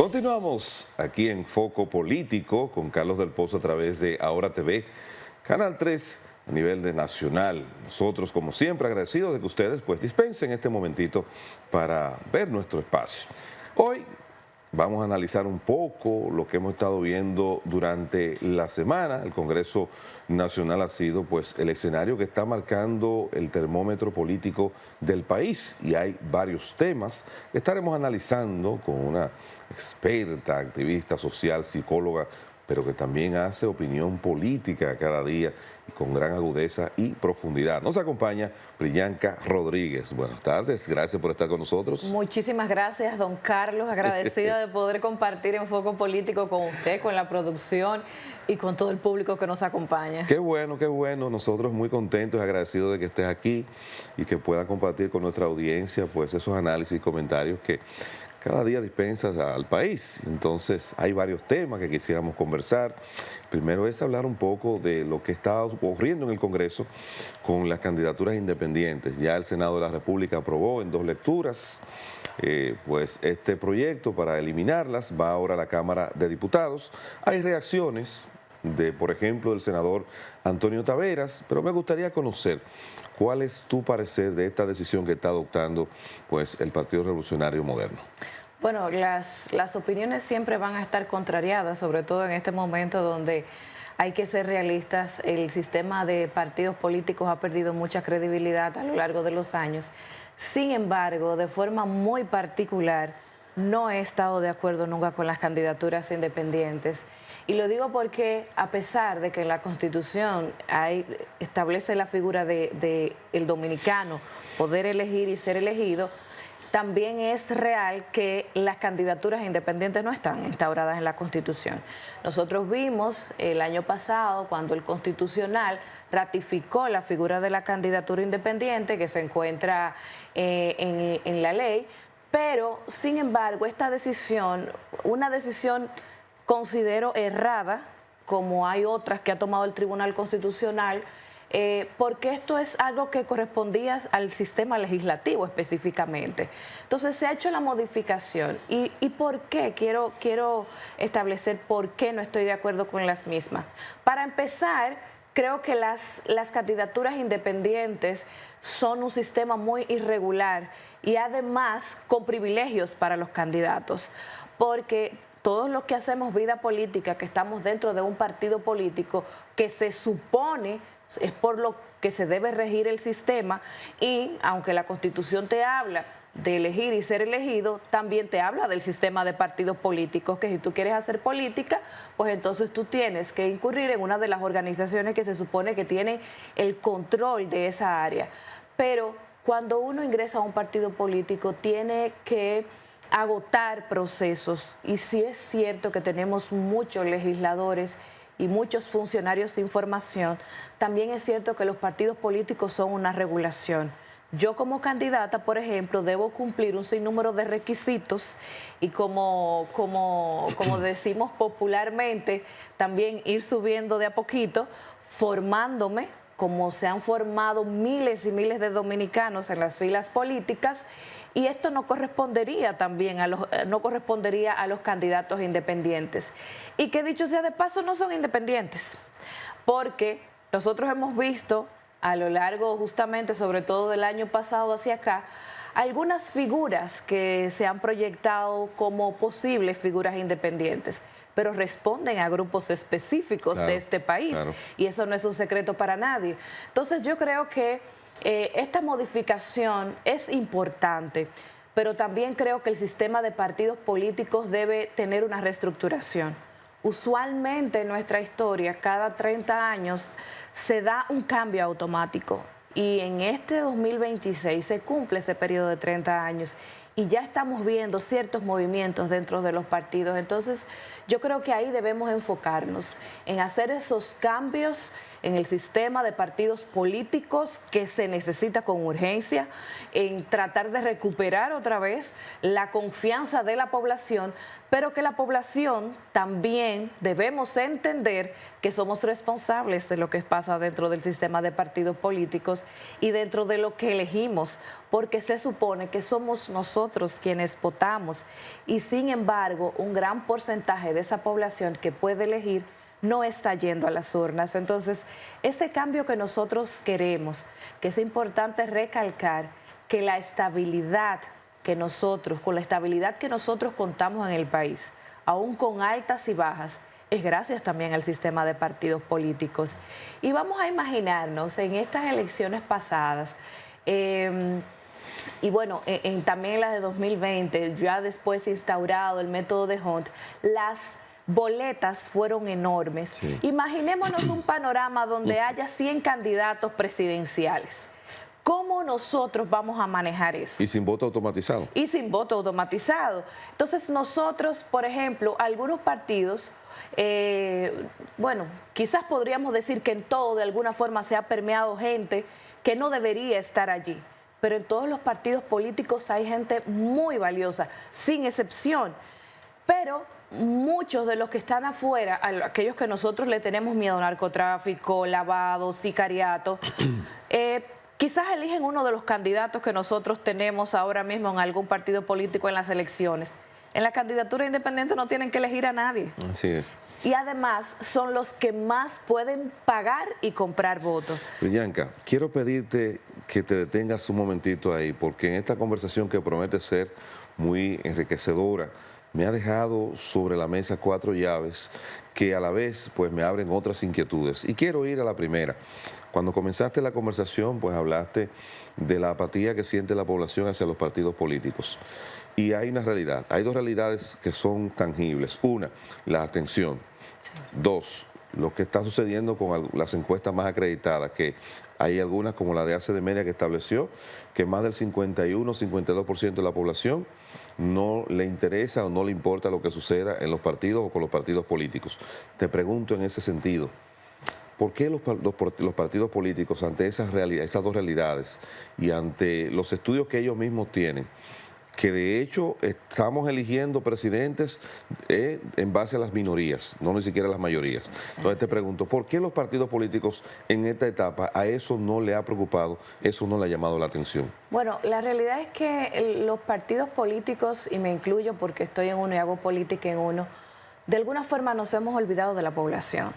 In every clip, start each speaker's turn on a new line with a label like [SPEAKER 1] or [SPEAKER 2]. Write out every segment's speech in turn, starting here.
[SPEAKER 1] Continuamos aquí en Foco Político con Carlos del Pozo a través de Ahora TV, Canal 3 a nivel de nacional. Nosotros, como siempre, agradecidos de que ustedes pues dispensen este momentito para ver nuestro espacio. Hoy vamos a analizar un poco lo que hemos estado viendo durante la semana. El Congreso Nacional ha sido pues el escenario que está marcando el termómetro político del país y hay varios temas que estaremos analizando con una experta, activista social, psicóloga, pero que también hace opinión política cada día y con gran agudeza y profundidad. Nos acompaña Priyanka Rodríguez. Buenas tardes, gracias por estar con nosotros.
[SPEAKER 2] Muchísimas gracias, don Carlos. Agradecida de poder compartir en Foco Político con usted, con la producción y con todo el público que nos acompaña.
[SPEAKER 1] Qué bueno, qué bueno. Nosotros muy contentos y agradecidos de que estés aquí y que pueda compartir con nuestra audiencia pues esos análisis y comentarios que cada día dispensas al país. Entonces hay varios temas que quisiéramos conversar. Primero es hablar un poco de lo que está ocurriendo en el Congreso con las candidaturas independientes. Ya el Senado de la República aprobó en 2 lecturas pues este proyecto para eliminarlas. Va ahora a la Cámara de Diputados. Hay reacciones de, por ejemplo, del senador Antonio Taveras, pero me gustaría conocer cuál es tu parecer de esta decisión que está adoptando pues el Partido Revolucionario Moderno.
[SPEAKER 2] Bueno, las opiniones siempre van a estar contrariadas, sobre todo en este momento donde hay que ser realistas. El sistema de partidos políticos ha perdido mucha credibilidad a lo largo de los años. Sin embargo, de forma muy particular, no he estado de acuerdo nunca con las candidaturas independientes. Y lo digo porque a pesar de que en la Constitución establece la figura de el dominicano poder elegir y ser elegido, también es real que las candidaturas independientes no están instauradas en la Constitución. Nosotros vimos el año pasado cuando el Constitucional ratificó la figura de la candidatura independiente que se encuentra en la ley, pero sin embargo esta decisión, una decisión considero errada, como hay otras que ha tomado el Tribunal Constitucional, porque esto es algo que correspondía al sistema legislativo específicamente. Entonces se ha hecho la modificación. ¿Y por qué? Quiero establecer por qué no estoy de acuerdo con las mismas. Para empezar, creo que las candidaturas independientes son un sistema muy irregular y además con privilegios para los candidatos, porque todos los que hacemos vida política, que estamos dentro de un partido político que se supone es por lo que se debe regir el sistema, y aunque la Constitución te habla de elegir y ser elegido, también te habla del sistema de partidos políticos, que si tú quieres hacer política, pues entonces tú tienes que incurrir en una de las organizaciones que se supone que tienen el control de esa área. Pero cuando uno ingresa a un partido político tiene que agotar procesos, y sí es cierto que tenemos muchos legisladores y muchos funcionarios sin formación, también es cierto que los partidos políticos son una regulación. Yo como candidata, por ejemplo, debo cumplir un sinnúmero de requisitos y como decimos popularmente, también ir subiendo de a poquito, formándome, como se han formado miles y miles de dominicanos en las filas políticas, y esto no correspondería también a los candidatos independientes. Y que dicho sea de paso, no son independientes, porque nosotros hemos visto a lo largo justamente, sobre todo del año pasado hacia acá, algunas figuras que se han proyectado como posibles figuras independientes, pero responden a grupos específicos de este país, y eso no es un secreto para nadie. Entonces yo creo que esta modificación es importante, pero también creo que el sistema de partidos políticos debe tener una reestructuración. Usualmente en nuestra historia, cada 30 años se da un cambio automático, y en este 2026 se cumple ese periodo de 30 años y ya estamos viendo ciertos movimientos dentro de los partidos. Entonces yo creo que ahí debemos enfocarnos en hacer esos cambios en el sistema de partidos políticos que se necesita con urgencia, en tratar de recuperar otra vez la confianza de la población, pero que la población también debemos entender que somos responsables de lo que pasa dentro del sistema de partidos políticos y dentro de lo que elegimos, porque se supone que somos nosotros quienes votamos y sin embargo un gran porcentaje de esa población que puede elegir no está yendo a las urnas. Entonces, ese cambio que nosotros queremos, que es importante recalcar que la estabilidad con la estabilidad que nosotros contamos en el país, aún con altas y bajas, es gracias también al sistema de partidos políticos. Y vamos a imaginarnos en estas elecciones pasadas, y bueno, también en las de 2020, ya después instaurado el método de Hunt, las boletas fueron enormes.
[SPEAKER 1] Sí.
[SPEAKER 2] Imaginémonos un panorama donde haya 100 candidatos presidenciales. ¿Cómo nosotros vamos a manejar eso?
[SPEAKER 1] Y sin voto automatizado.
[SPEAKER 2] Y sin voto automatizado. Entonces nosotros, por ejemplo, algunos partidos, bueno, quizás podríamos decir que en todo de alguna forma se ha permeado gente que no debería estar allí, pero en todos los partidos políticos hay gente muy valiosa, sin excepción. Pero muchos de los que están afuera, aquellos que nosotros le tenemos miedo, narcotráfico, lavado, sicariato, quizás eligen uno de los candidatos que nosotros tenemos ahora mismo en algún partido político en las elecciones. En la candidatura independiente no tienen que elegir a nadie.
[SPEAKER 1] Así es.
[SPEAKER 2] Y además son los que más pueden pagar y comprar votos.
[SPEAKER 1] Priyanka, quiero pedirte que te detengas un momentito ahí, porque en esta conversación que promete ser muy enriquecedora, me ha dejado sobre la mesa 4 llaves que a la vez pues me abren otras inquietudes. Y quiero ir a la primera. Cuando comenzaste la conversación, pues hablaste de la apatía que siente la población hacia los partidos políticos. Y hay una realidad, hay 2 realidades que son tangibles. Una, la abstención. 2, lo que está sucediendo con las encuestas más acreditadas, que hay algunas como la de ACD Media que estableció que más del 51-52% de la población no le interesa o no le importa lo que suceda en los partidos o con los partidos políticos. Te pregunto en ese sentido, ¿por qué los partidos políticos ante esas 2 realidades y ante los estudios que ellos mismos tienen, que de hecho estamos eligiendo presidentes en base a las minorías, no ni siquiera a las mayorías? Entonces te pregunto, ¿por qué los partidos políticos en esta etapa a eso no le ha preocupado, eso no le ha llamado la atención?
[SPEAKER 2] Bueno, la realidad es que los partidos políticos, y me incluyo porque estoy en uno y hago política en uno, de alguna forma nos hemos olvidado de la población.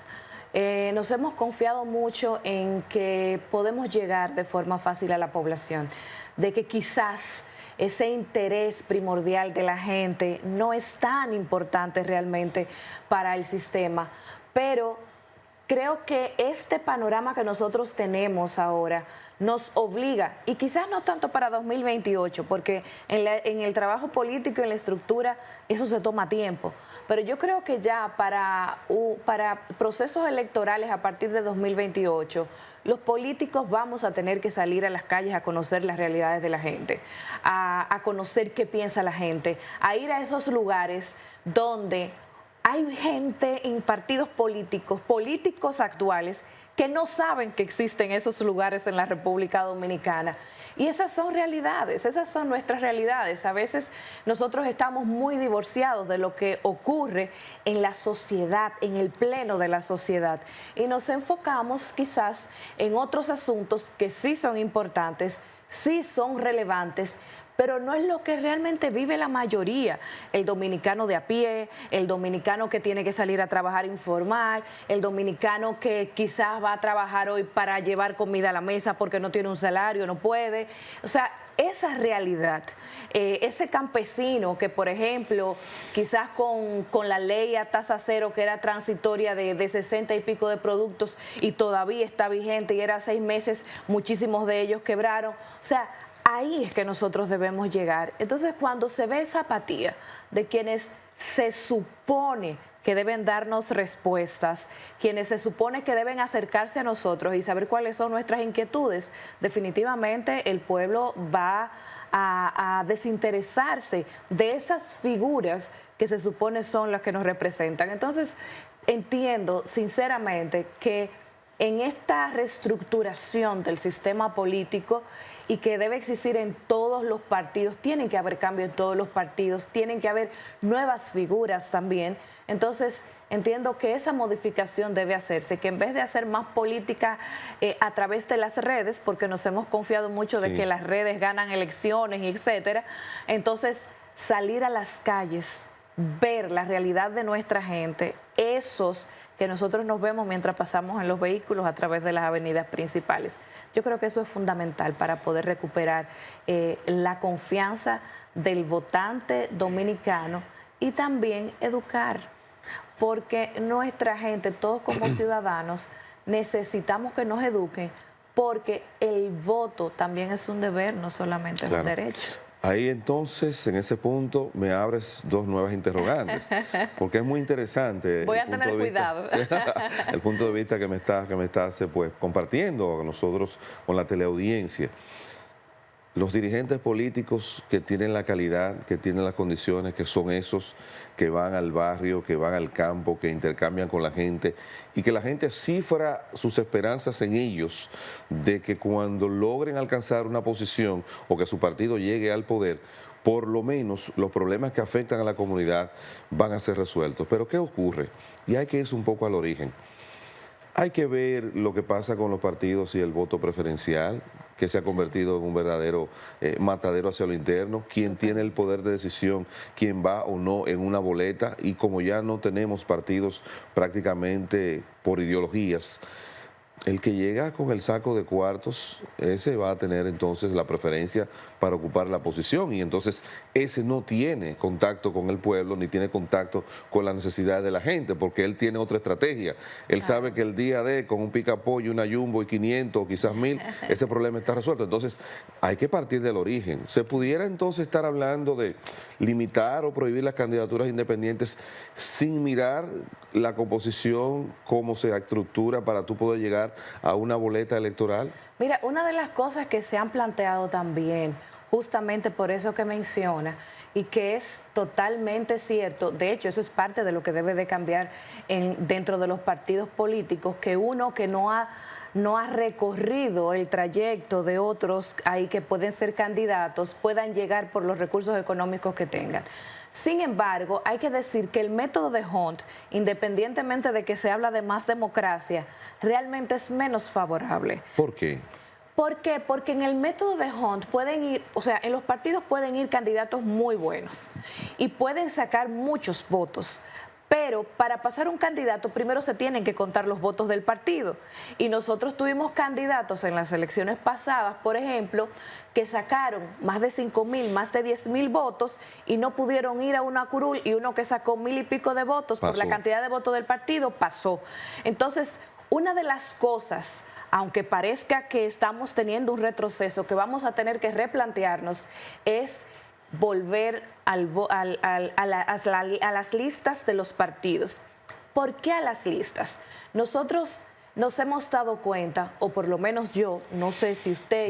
[SPEAKER 2] Nos hemos confiado mucho en que podemos llegar de forma fácil a la población, de que quizás ese interés primordial de la gente no es tan importante realmente para el sistema, pero creo que este panorama que nosotros tenemos ahora nos obliga, y quizás no tanto para 2028, porque en el trabajo político y en la estructura eso se toma tiempo, pero yo creo que ya para procesos electorales a partir de 2028, los políticos vamos a tener que salir a las calles a conocer las realidades de la gente, a conocer qué piensa la gente, a ir a esos lugares donde hay gente en partidos políticos actuales que no saben que existen esos lugares en la República Dominicana. Y esas son realidades, esas son nuestras realidades. A veces nosotros estamos muy divorciados de lo que ocurre en la sociedad, en el pleno de la sociedad. Y nos enfocamos quizás en otros asuntos que sí son importantes, sí son relevantes, pero no es lo que realmente vive la mayoría, el dominicano de a pie, el dominicano que tiene que salir a trabajar informal, el dominicano que quizás va a trabajar hoy para llevar comida a la mesa porque no tiene un salario, no puede. O sea, esa realidad, ese campesino que, por ejemplo, quizás con la ley a tasa cero que era transitoria de 60 y pico de productos y todavía está vigente y era 6 meses, muchísimos de ellos quebraron. O sea, ahí es que nosotros debemos llegar. Entonces, cuando se ve esa apatía de quienes se supone que deben darnos respuestas, quienes se supone que deben acercarse a nosotros y saber cuáles son nuestras inquietudes, definitivamente el pueblo va a desinteresarse de esas figuras que se supone son las que nos representan. Entonces, entiendo sinceramente que en esta reestructuración del sistema político y que debe existir en todos los partidos, tienen que haber cambio en todos los partidos, tienen que haber nuevas figuras también. Entonces, entiendo que esa modificación debe hacerse, que en vez de hacer más política a través de las redes, porque nos hemos confiado mucho de que las redes ganan elecciones y etcétera, entonces salir a las calles, ver la realidad de nuestra gente, esos que nosotros nos vemos mientras pasamos en los vehículos a través de las avenidas principales. Yo creo que eso es fundamental para poder recuperar la confianza del votante dominicano y también educar, porque nuestra gente, todos como ciudadanos, necesitamos que nos eduquen, porque el voto también es un deber, no solamente es un derecho.
[SPEAKER 1] Ahí entonces, en ese punto, me abres dos nuevas interrogantes, porque es muy interesante.
[SPEAKER 2] Voy a tener cuidado.
[SPEAKER 1] El punto de vista que me estás pues, compartiendo a nosotros con la teleaudiencia. Los dirigentes políticos que tienen la calidad, que tienen las condiciones, que son esos que van al barrio, que van al campo, que intercambian con la gente y que la gente cifra sus esperanzas en ellos de que cuando logren alcanzar una posición o que su partido llegue al poder, por lo menos los problemas que afectan a la comunidad van a ser resueltos. Pero ¿qué ocurre? Y hay que irse un poco al origen. Hay que ver lo que pasa con los partidos y el voto preferencial, que se ha convertido en un verdadero matadero hacia lo interno, quién tiene el poder de decisión, quién va o no en una boleta, y como ya no tenemos partidos prácticamente por ideologías, el que llega con el saco de cuartos, ese va a tener entonces la preferencia para ocupar la posición, y entonces ese no tiene contacto con el pueblo ni tiene contacto con la necesidad de la gente, porque él tiene otra estrategia. Él sabe que el día de con un picapollo, una jumbo y 500 o quizás 1000, ese problema está resuelto. Entonces hay que partir del origen. ¿Se pudiera entonces estar hablando de limitar o prohibir las candidaturas independientes sin mirar la composición, cómo se estructura para tú poder llegar a una boleta electoral?
[SPEAKER 2] Mira, una de las cosas que se han planteado también, justamente por eso que menciona, y que es totalmente cierto, de hecho eso es parte de lo que debe de cambiar dentro de los partidos políticos, que uno que no ha recorrido el trayecto de otros ahí que pueden ser candidatos, puedan llegar por los recursos económicos que tengan. Sin embargo, hay que decir que el método de Hunt, independientemente de que se habla de más democracia, realmente es menos favorable.
[SPEAKER 1] ¿Por qué?
[SPEAKER 2] ¿Por qué? Porque en el método de Hunt pueden ir, o sea, en los partidos pueden ir candidatos muy buenos y pueden sacar muchos votos. Pero para pasar un candidato, primero se tienen que contar los votos del partido. Y nosotros tuvimos candidatos en las elecciones pasadas, por ejemplo, que sacaron más de 5,000, más de 10,000 votos y no pudieron ir a una curul, y uno que sacó 1,000 y pico de votos por la cantidad de votos del partido pasó. Entonces, una de las cosas, aunque parezca que estamos teniendo un retroceso, que vamos a tener que replantearnos, es volver a las listas de los partidos. ¿Por qué a las listas? Nosotros nos hemos dado cuenta, o por lo menos yo, no sé si usted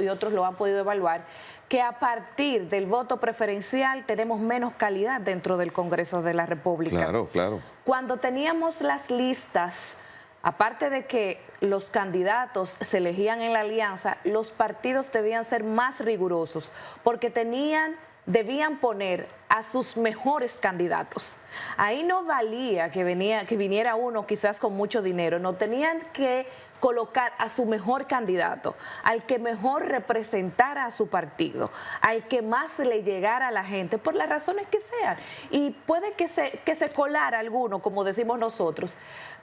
[SPEAKER 2] y otros lo han podido evaluar, que a partir del voto preferencial tenemos menos calidad dentro del Congreso de la República.
[SPEAKER 1] Claro, claro.
[SPEAKER 2] Cuando teníamos las listas, aparte de que los candidatos se elegían en la alianza, los partidos debían ser más rigurosos porque debían poner a sus mejores candidatos. Ahí no valía que viniera uno quizás con mucho dinero, no, tenían que colocar a su mejor candidato, al que mejor representara a su partido, al que más le llegara a la gente, por las razones que sean. Y puede que se colara alguno, como decimos nosotros,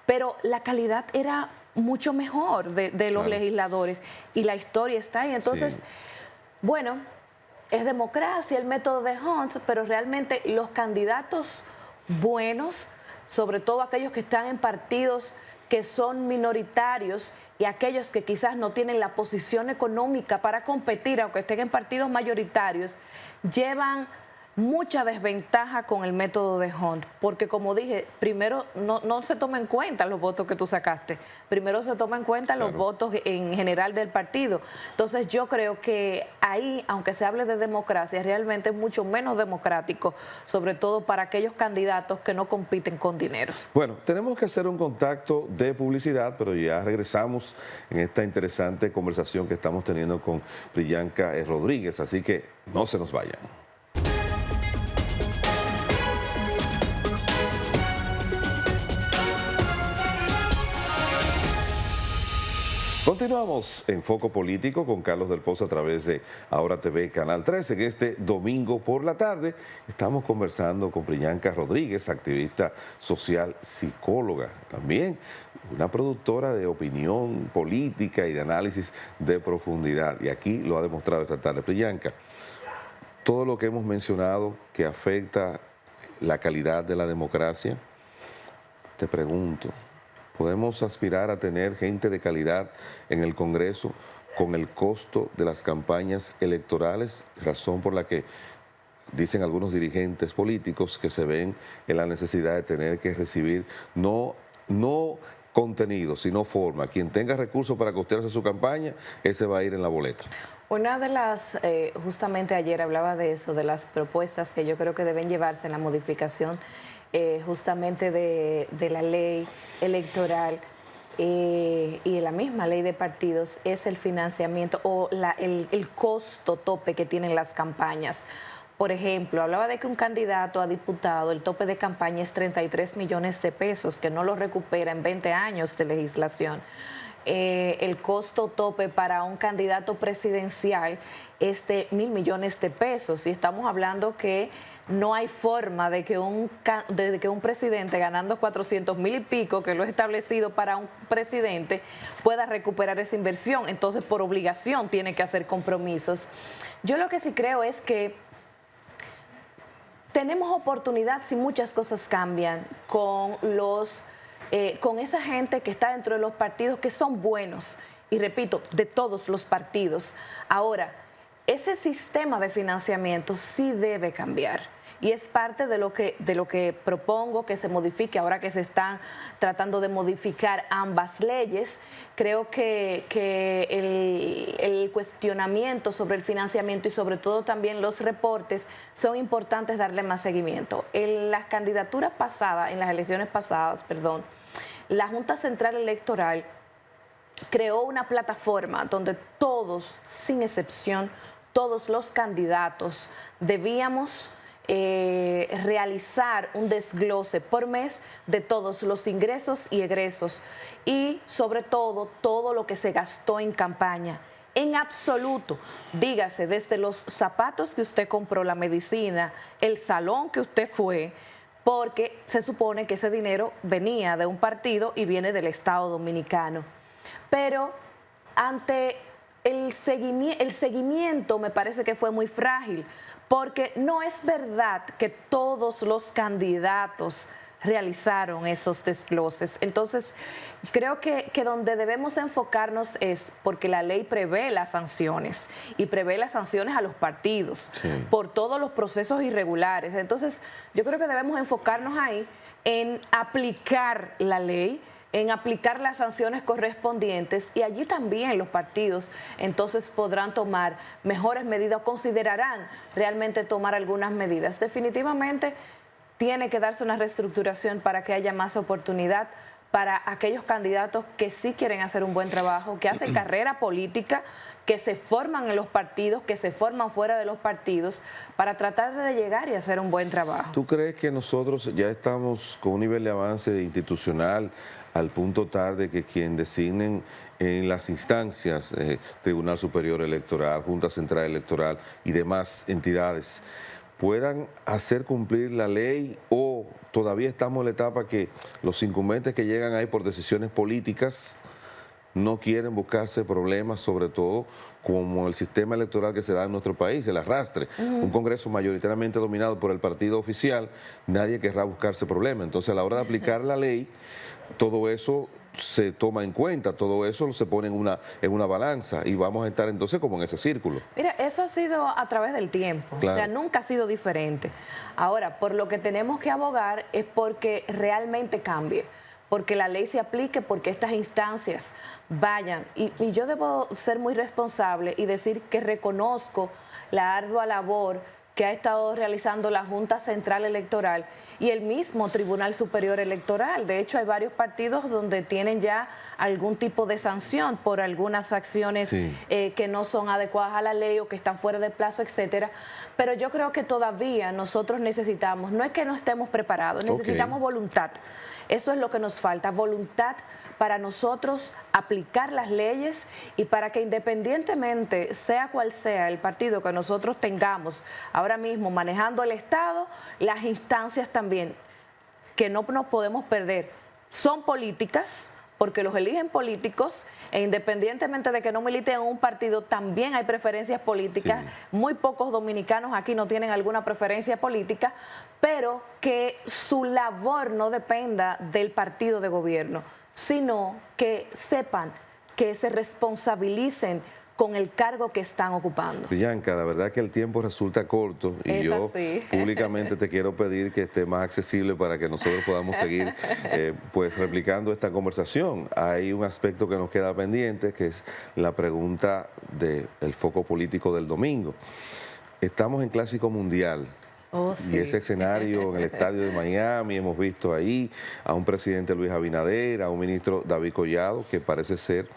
[SPEAKER 2] pero la calidad era mucho mejor de los legisladores, y la historia está ahí. Entonces, bueno, es democracia el método de Hunt, pero realmente los candidatos buenos, sobre todo aquellos que están en partidos que son minoritarios y aquellos que quizás no tienen la posición económica para competir, aunque estén en partidos mayoritarios, llevan mucha desventaja con el método de Hunt, porque como dije, primero no se toma en cuenta los votos que tú sacaste, primero se toma en cuenta los votos en general del partido. Entonces yo creo que ahí, aunque se hable de democracia, realmente es mucho menos democrático, sobre todo para aquellos candidatos que no compiten con dinero.
[SPEAKER 1] Bueno, tenemos que hacer un contacto de publicidad, pero ya regresamos en esta interesante conversación que estamos teniendo con Priyanka Rodríguez, así que no se nos vayan. Continuamos en Foco Político con Carlos del Pozo a través de Ahora TV Canal 13. En este domingo por la tarde estamos conversando con Priyanka Rodríguez, activista social, psicóloga, también una productora de opinión política y de análisis de profundidad. Y aquí lo ha demostrado esta tarde. Priyanka, todo lo que hemos mencionado que afecta la calidad de la democracia, te pregunto, ¿podemos aspirar a tener gente de calidad en el Congreso con el costo de las campañas electorales? Razón por la que dicen algunos dirigentes políticos que se ven en la necesidad de tener que recibir no contenido, sino forma. Quien tenga recursos para costearse su campaña, ese va a ir en la boleta.
[SPEAKER 2] Una de las, justamente ayer hablaba de eso, de las propuestas que yo creo que deben llevarse en la modificación justamente de la ley electoral y la misma ley de partidos, es el financiamiento o el costo tope que tienen las campañas. Por ejemplo, hablaba de que un candidato a diputado, el tope de campaña es 33 millones de pesos, que no lo recupera en 20 años de legislación. El costo tope para un candidato presidencial es de 1.000 millones de pesos, y estamos hablando que no hay forma de que un presidente ganando 400.000 y pico, que lo es establecido para un presidente, pueda recuperar esa inversión. Entonces, por obligación tiene que hacer compromisos. Yo lo que sí creo es que tenemos oportunidad si muchas cosas cambian con esa gente que está dentro de los partidos, que son buenos, y repito, de todos los partidos. Ahora, ese sistema de financiamiento sí debe cambiar. Y es parte de lo que propongo que se modifique ahora que se están tratando de modificar ambas leyes. Creo que el cuestionamiento sobre el financiamiento y sobre todo también los reportes son importantes darle más seguimiento. En las candidaturas pasadas, en las elecciones pasadas, la Junta Central Electoral creó una plataforma donde todos, sin excepción, todos los candidatos debíamos realizar un desglose por mes de todos los ingresos y egresos y sobre todo lo que se gastó en campaña, en absoluto, dígase desde los zapatos que usted compró, la medicina, el salón que usted fue, porque se supone que ese dinero venía de un partido y viene del Estado Dominicano. Pero ante el seguimiento me parece que fue muy frágil, porque no es verdad que todos los candidatos realizaron esos desgloses. Entonces, creo que donde debemos enfocarnos es porque la ley prevé las sanciones y prevé las sanciones a los partidos por todos los procesos irregulares. Entonces, yo creo que debemos enfocarnos ahí en aplicar la ley, en aplicar las sanciones correspondientes, y allí también los partidos entonces podrán tomar mejores medidas o considerarán realmente tomar algunas medidas. Definitivamente tiene que darse una reestructuración para que haya más oportunidad para aquellos candidatos que sí quieren hacer un buen trabajo, que hacen carrera política, que se forman en los partidos, que se forman fuera de los partidos, para tratar de llegar y hacer un buen trabajo.
[SPEAKER 1] ¿Tú crees que nosotros ya estamos con un nivel de avance institucional al punto tal de que quien designen en las instancias, Tribunal Superior Electoral, Junta Central Electoral y demás entidades, puedan hacer cumplir la ley, o todavía estamos en la etapa que los incumbentes que llegan ahí por decisiones políticas no quieren buscarse problemas, sobre todo como el sistema electoral que se da en nuestro país, el arrastre? Un Congreso mayoritariamente dominado por el partido oficial, nadie querrá buscarse problemas. Entonces, a la hora de aplicar la ley, todo eso se toma en cuenta, todo eso se pone en una balanza y vamos a estar entonces como en ese círculo.
[SPEAKER 2] Mira, eso ha sido a través del tiempo,
[SPEAKER 1] Claro.
[SPEAKER 2] o sea, nunca ha sido diferente. Ahora, por lo que tenemos que abogar es porque realmente cambie, porque la ley se aplique, porque estas instancias vayan. Y yo debo ser muy responsable y decir que reconozco la ardua labor que ha estado realizando la Junta Central Electoral y el mismo Tribunal Superior Electoral. De hecho, hay varios partidos donde tienen ya algún tipo de sanción por algunas acciones
[SPEAKER 1] Sí.
[SPEAKER 2] que no son adecuadas a la ley o que están fuera de plazo, etcétera. Pero yo creo que todavía nosotros necesitamos, no es que no estemos preparados, necesitamos voluntad. Eso es lo que nos falta, voluntad para nosotros aplicar las leyes y para que independientemente, sea cual sea el partido que nosotros tengamos ahora mismo manejando el Estado, las instancias también, que no nos podemos perder, son políticas, porque los eligen políticos, e independientemente de que no militen en un partido, también hay preferencias políticas.
[SPEAKER 1] Sí.
[SPEAKER 2] Muy pocos dominicanos aquí no tienen alguna preferencia política, pero que su labor no dependa del partido de gobierno, sino que sepan, que se responsabilicen con el cargo que están ocupando.
[SPEAKER 1] Priyanka, la verdad que el tiempo resulta corto y
[SPEAKER 2] Es
[SPEAKER 1] yo
[SPEAKER 2] así.
[SPEAKER 1] públicamente te quiero pedir que esté más accesible para que nosotros podamos seguir pues replicando esta conversación. Hay un aspecto que nos queda pendiente, que es la pregunta del foco político del domingo. Estamos en Clásico Mundial.
[SPEAKER 2] Oh,
[SPEAKER 1] Y
[SPEAKER 2] sí.
[SPEAKER 1] ese escenario en el estadio de Miami, hemos visto ahí a un presidente Luis Abinader, a un ministro David Collado, que parece ser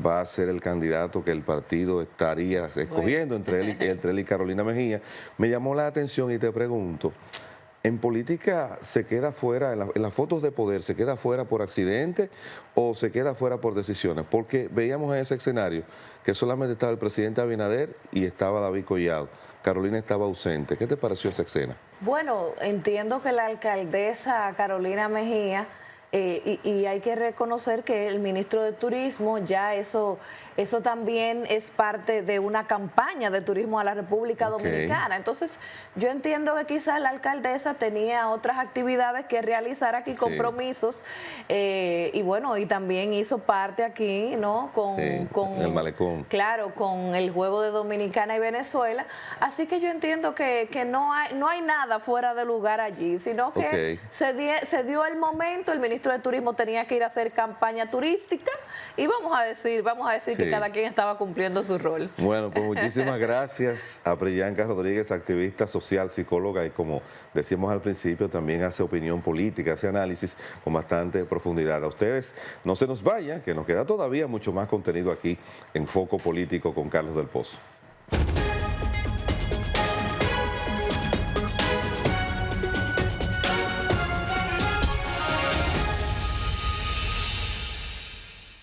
[SPEAKER 1] va a ser el candidato que el partido estaría escogiendo entre él y Carolina Mejía. Me llamó la atención y te pregunto, ¿en política se queda fuera, en las fotos de poder, se queda fuera por accidente o se queda fuera por decisiones? Porque veíamos en ese escenario que solamente estaba el presidente Abinader y estaba David Collado. Carolina estaba ausente. ¿Qué te pareció esa escena?
[SPEAKER 2] Bueno, entiendo que la alcaldesa Carolina Mejía, y hay que reconocer que el ministro de Turismo, ya eso también es parte de una campaña de turismo a la República Dominicana. Entonces, yo entiendo que quizás la alcaldesa tenía otras actividades que realizar aquí, compromisos, y bueno, y también hizo parte aquí, ¿no? Con
[SPEAKER 1] el malecón.
[SPEAKER 2] Claro, con el juego de Dominicana y Venezuela. Así que yo entiendo que no hay nada fuera de lugar allí, sino que se dio el momento, el ministro de Turismo tenía que ir a hacer campaña turística y vamos a decir que cada quien estaba cumpliendo su rol.
[SPEAKER 1] Bueno, pues muchísimas gracias a Priyanka Rodríguez, activista social, psicóloga y como decíamos al principio, también hace opinión política, hace análisis con bastante profundidad. A ustedes no se nos vayan, que nos queda todavía mucho más contenido aquí en Foco Político con Carlos del Pozo.